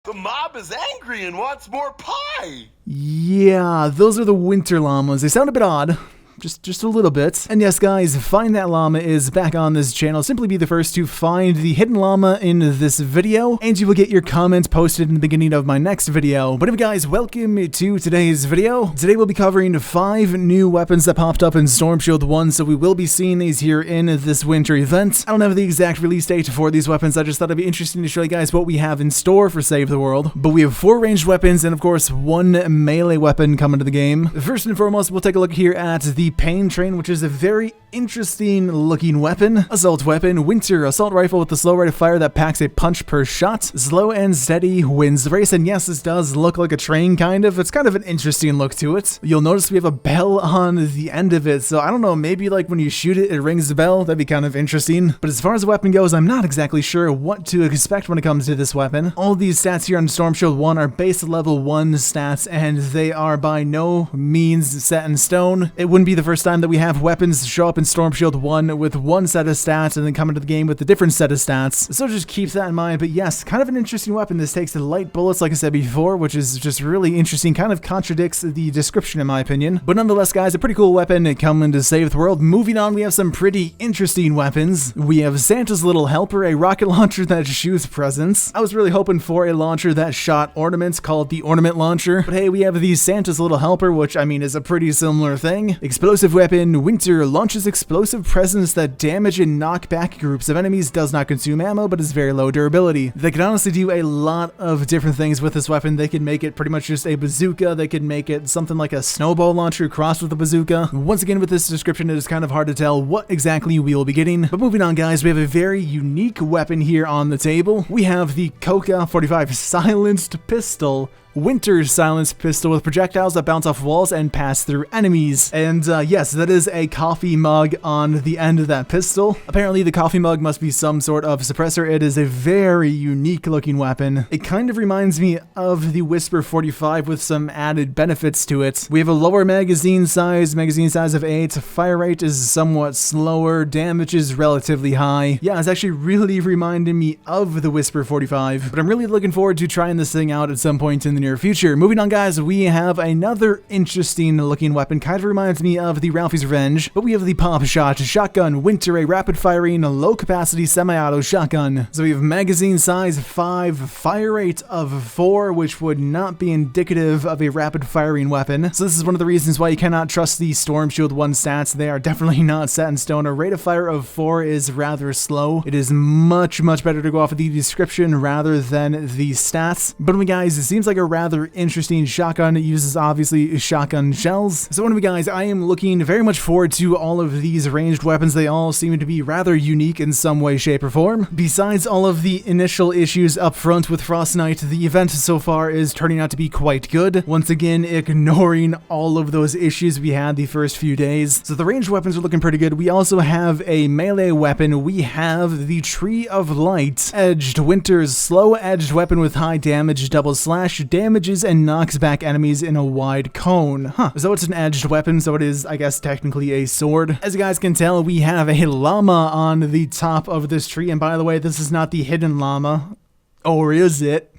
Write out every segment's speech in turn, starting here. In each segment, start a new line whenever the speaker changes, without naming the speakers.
The mob is angry and wants more pie!
Yeah, those are the winter llamas. They sound a bit odd. Just a little bit. And yes, guys, Find That Llama is back on this channel. Simply be the first to find the hidden llama in this video, and you will get your comments posted in the beginning of my next video. But anyway, guys, welcome to today's video. Today we'll be covering 5 new weapons that popped up in Storm Shield 1, so we will be seeing these here in this winter event. I don't have the exact release date for these weapons. I just thought it'd be interesting to show you guys what we have in store for Save the World. But we have 4 ranged weapons and, of course, 1 melee weapon coming to the game. First and foremost, we'll take a look here at the Pain Train, which is a very interesting looking weapon. Assault weapon, winter assault rifle with a slow rate of fire that packs a punch per shot. Slow and steady wins the race, and yes, this does look like a train kind of. It's kind of an interesting look to it. You'll notice we have a bell on the end of it, so I don't know, maybe like when you shoot it, it rings the bell. That'd be kind of interesting. But as far as the weapon goes, I'm not exactly sure what to expect when it comes to this weapon. All these stats here on Storm Shield 1 are base level 1 stats, and they are by no means set in stone. It wouldn't be the first time that we have weapons show up in Storm Shield 1 with 1 set of stats and then come into the game with a different set of stats. So just keep that in mind. But yes, kind of an interesting weapon. This takes the light bullets, like I said before, which is just really interesting. Kind of contradicts the description in my opinion. But nonetheless, guys, a pretty cool weapon coming to save the world. Moving on, we have some pretty interesting weapons. We have Santa's Little Helper, a rocket launcher that shoots presents. I was really hoping for a launcher that shot ornaments called the Ornament Launcher. But hey, we have the Santa's Little Helper, which I mean is a pretty similar thing. Explosive weapon, winter launches explosive presents that damage and knock back groups of enemies, does not consume ammo, but is very low durability. They can honestly do a lot of different things with this weapon. They can make it pretty much just a bazooka. They can make it something like a snowball launcher crossed with a bazooka. Once again, with this description, it is kind of hard to tell what exactly we will be getting. But moving on, guys, we have a very unique weapon here on the table. We have the Coca 45 silenced pistol. Winter silenced pistol with projectiles that bounce off walls and pass through enemies. And yes, that is a coffee mug on the end of that pistol. Apparently the coffee mug must be some sort of suppressor. It is a very unique looking weapon. It kind of reminds me of the Whisper 45 with some added benefits to it. We have a lower magazine size of 8. Fire rate is somewhat slower. Damage is relatively high. Yeah, it's actually really reminding me of the Whisper 45. But I'm really looking forward to trying this thing out at some point in the near future. Moving on, guys, we have another interesting looking weapon. Kind of reminds me of the Ralphie's Revenge, but we have the popshot shotgun, winter, a rapid firing, low capacity semi-auto shotgun. So we have magazine size 5, fire rate of 4, which would not be indicative of a rapid firing weapon. So this is one of the reasons why you cannot trust the Storm Shield 1 stats. They are definitely not set in stone. A rate of fire of 4 is rather slow. It is much better to go off of the description rather than the stats. But anyway, guys, it seems like a rather interesting shotgun. It uses obviously shotgun shells. So anyway, guys, I am looking very much forward to all of these ranged weapons. They all seem to be rather unique in some way, shape, or form. Besides all of the initial issues up front with Fortnite, the event so far is turning out to be quite good. Once again, ignoring all of those issues we had the first few days. So the ranged weapons are looking pretty good. We also have a melee weapon. We have the Tree of Light, edged winter's slow edged weapon with high damage, double slash, damages and knocks back enemies in a wide cone. So it's an edged weapon, so it is, I guess, technically a sword. As you guys can tell, we have a llama on the top of this tree, and by the way, this is not the hidden llama. Or is it?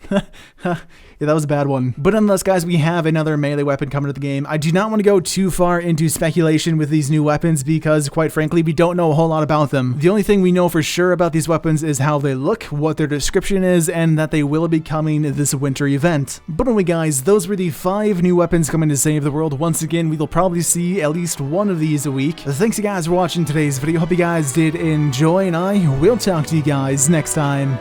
Yeah, that was a bad one. But nonetheless, guys, we have another melee weapon coming to the game. I do not want to go too far into speculation with these new weapons because, quite frankly, we don't know a whole lot about them. The only thing we know for sure about these weapons is how they look, what their description is, and that they will be coming this winter event. But anyway, guys, those were the 5 new weapons coming to save the world. Once again, we will probably see at least one of these a week. Thanks you guys for watching today's video. Hope you guys did enjoy, and I will talk to you guys next time.